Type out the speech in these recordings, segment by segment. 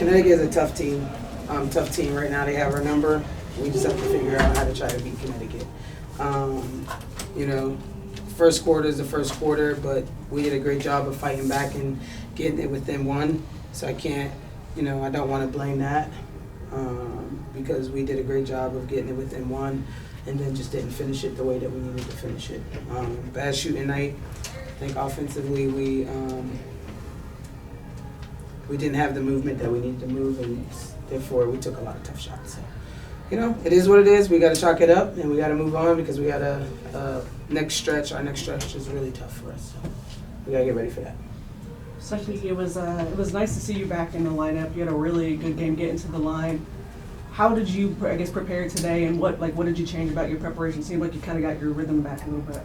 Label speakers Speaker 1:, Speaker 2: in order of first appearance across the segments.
Speaker 1: Connecticut is a tough team. Tough team right now. They have our number. We just have to figure out how to try to beat Connecticut. You know, first quarter is the first quarter, but we did a great job of fighting back and getting it within one. So I can't, I don't want to blame that because we did a great job of getting it within one and then just didn't finish it the way that we needed to finish it. Bad shooting night. I think offensively we didn't have the movement that we needed to move, and therefore we took a lot of tough shots. So, it is what it is. We got to chalk it up, and we got to move on because we got a next stretch. Our next stretch is really tough for us. So we got to get ready for that.
Speaker 2: Especially, it was nice to see you back in the lineup. You had a really good game getting to the line. How did you, prepare today, and what did you change about your preparation? It seemed like you kind of got your rhythm back a little bit.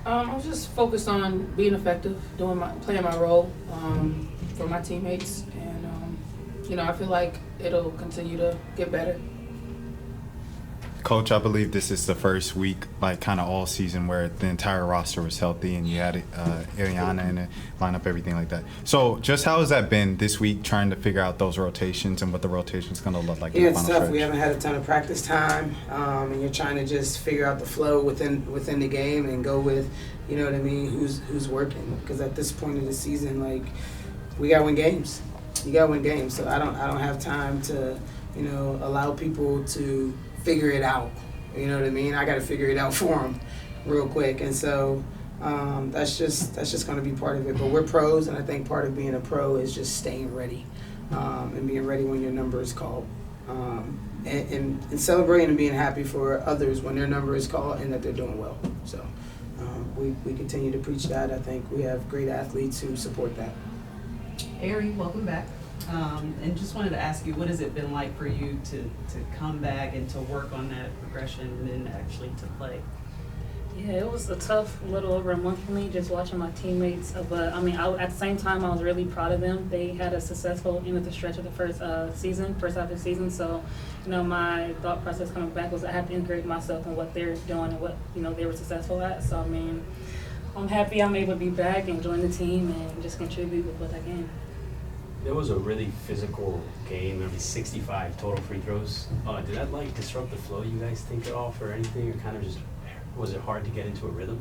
Speaker 3: I was just focused on being effective, playing my role for my teammates, and I feel like it'll continue to get better.
Speaker 4: Coach, I believe this is the first week, kind of all season, where the entire roster was healthy and you had Ariana in the lineup, everything like that. So just how has that been this week, trying to figure out those rotations and what the rotation's going to look like in the final
Speaker 1: it's tough.
Speaker 4: stretch?
Speaker 1: We haven't had a ton of practice time, and you're trying to just figure out the flow within the game and go with, who's working. Because at this point in the season, we got to win games. You got to win games. So I don't have time to, allow people to figure it out. You know what I mean? I got to figure it out for them real quick. And so that's just going to be part of it. But we're pros, and I think part of being a pro is just staying ready and being ready when your number is called. And celebrating and being happy for others when their number is called and that they're doing well. So we continue to preach that. I think we have great athletes who support that.
Speaker 5: Aari, welcome back. And just wanted to ask you, what has it been like for you to come back and to work on that progression and then actually to play?
Speaker 6: Yeah, it was a tough little over a month for me just watching my teammates. But at the same time, I was really proud of them. They had a successful end of the stretch of the first half of the season. So, my thought process coming back was I have to integrate myself in what they're doing and what they were successful at. So I'm happy I'm able to be back and join the team and just contribute with what I can.
Speaker 7: It was a really physical game. There was 65 total free throws. Did that disrupt the flow you guys think at all for anything, or kind of just was it hard to get into a rhythm?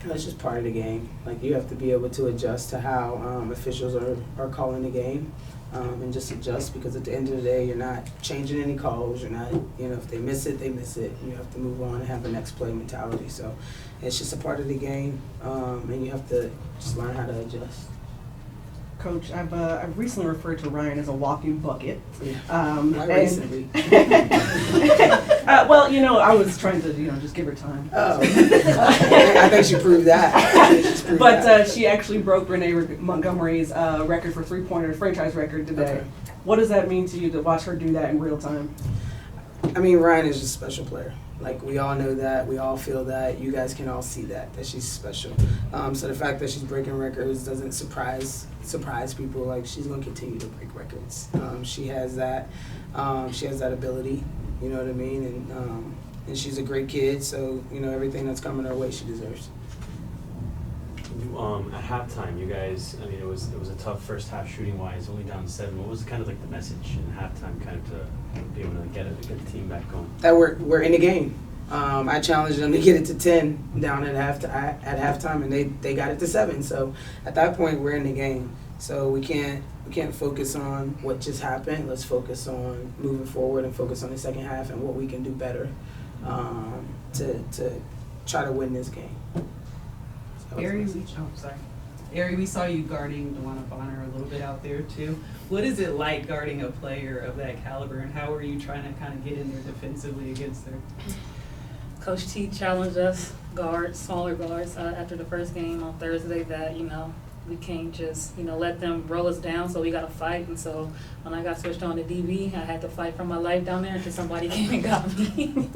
Speaker 1: That's just part of the game. You have to be able to adjust to how officials are calling the game and just adjust, because at the end of the day, you're not changing any calls. You're not, if they miss it, they miss it. You have to move on and have a next play mentality. So it's just a part of the game, and you have to just learn how to adjust.
Speaker 2: Coach, I've recently referred to Ryan as a walking bucket.
Speaker 1: Not recently.
Speaker 2: I was trying to, just give her time.
Speaker 1: Oh, I think she proved that.
Speaker 2: But she actually broke Renee Montgomery's record for three-pointer, franchise record today. Okay. What does that mean to you to watch her do that in real time?
Speaker 1: Ryan is just a special player. We all know that. We all feel that. You guys can all see that she's special. So the fact that she's breaking records doesn't surprise people. She's going to continue to break records. She has that. She has that ability. You know what I mean? And she's a great kid. So, everything that's coming her way, she deserves.
Speaker 7: At halftime, you guys, it was a tough first half shooting wise, only down 7. What was kind of the message in halftime, kind of to be able to get the team back going?
Speaker 1: That we're in the game. I challenged them to get it to 10 down at halftime, and they got it to 7. So at that point, we're in the game. So we can't focus on what just happened. Let's focus on moving forward and focus on the second half and what we can do better to try to win this game.
Speaker 5: Aari, we saw you guarding DeWanna Bonner a little bit out there too. What is it like guarding a player of that caliber, and how are you trying to kind of get in there defensively against her?
Speaker 6: Coach T challenged us smaller guards after the first game on Thursday that we can't just let them roll us down, so we got to fight. And so when I got switched on to DB, I had to fight for my life down there until somebody came and got me.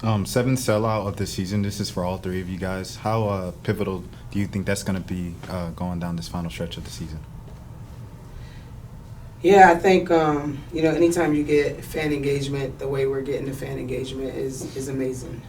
Speaker 4: 7th sellout of the season. This is for all three of you guys. How pivotal do you think that's going to be going down this final stretch of the season?
Speaker 1: Yeah, I think anytime you get fan engagement, the way we're getting the fan engagement is amazing.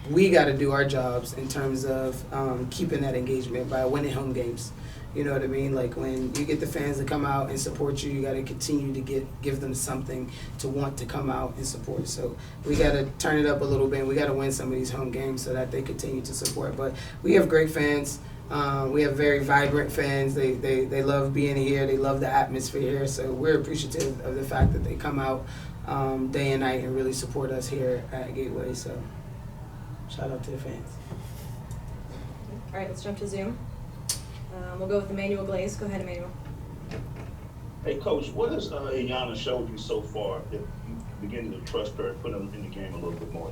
Speaker 1: We got to do our jobs in terms of keeping that engagement by winning home games. You know what I mean? Like when you get the fans to come out and support you, you got to continue to give them something to want to come out and support. So we got to turn it up a little bit. We got to win some of these home games so that they continue to support. But we have great fans. We have very vibrant fans. They love being here. They love the atmosphere here. So we're appreciative of the fact that they come out day and night and really support us here at Gateway. So shout out to the fans.
Speaker 8: All right, let's jump to Zoom. We'll go with Emmanuel Glaze. Go ahead, Emmanuel.
Speaker 9: Hey, Coach, what has Iana showed you so far that you beginning to trust her and put her in the game a little bit more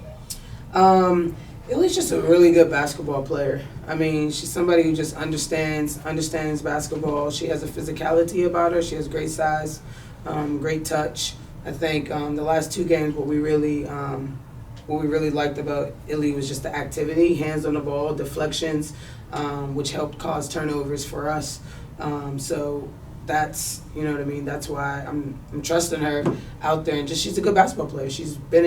Speaker 9: now?
Speaker 1: Ellie's just a really good basketball player. I mean, she's somebody who just understands basketball. She has a physicality about her. She has great size, great touch. I think the last 2 games, what we really liked about Illy was just the activity, hands on the ball, deflections, which helped cause turnovers for us. So that's, you know what I mean. That's why I'm trusting her out there, and just she's a good basketball player. She's been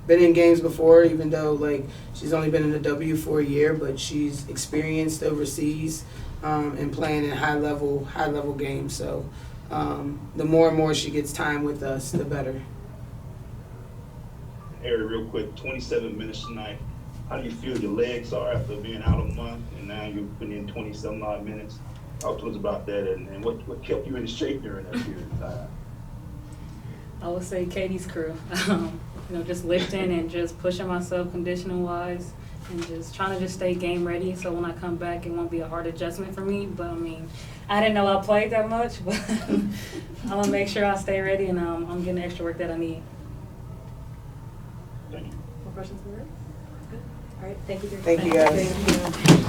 Speaker 1: in games before, even though like she's only been in the W for a year, but she's experienced overseas and playing in high level games. So the more and more she gets time with us, the better.
Speaker 9: Aari, real quick, 27 minutes tonight. How do you feel your legs are after being out a month and now you're putting in 27 odd minutes? Talk to us about that and what kept you in shape during that period of time?
Speaker 6: I would say Katie's crew. Just lifting and just pushing myself conditioning wise and just trying to just stay game ready so when I come back it won't be a hard adjustment for me. But I mean, I didn't know I played that much, but I'm gonna make sure I stay ready and I'm getting the extra work that I need.
Speaker 9: Thank you.
Speaker 8: More questions from the room? Good. All right, thank you.
Speaker 1: Thank you, guys.
Speaker 2: Thank you.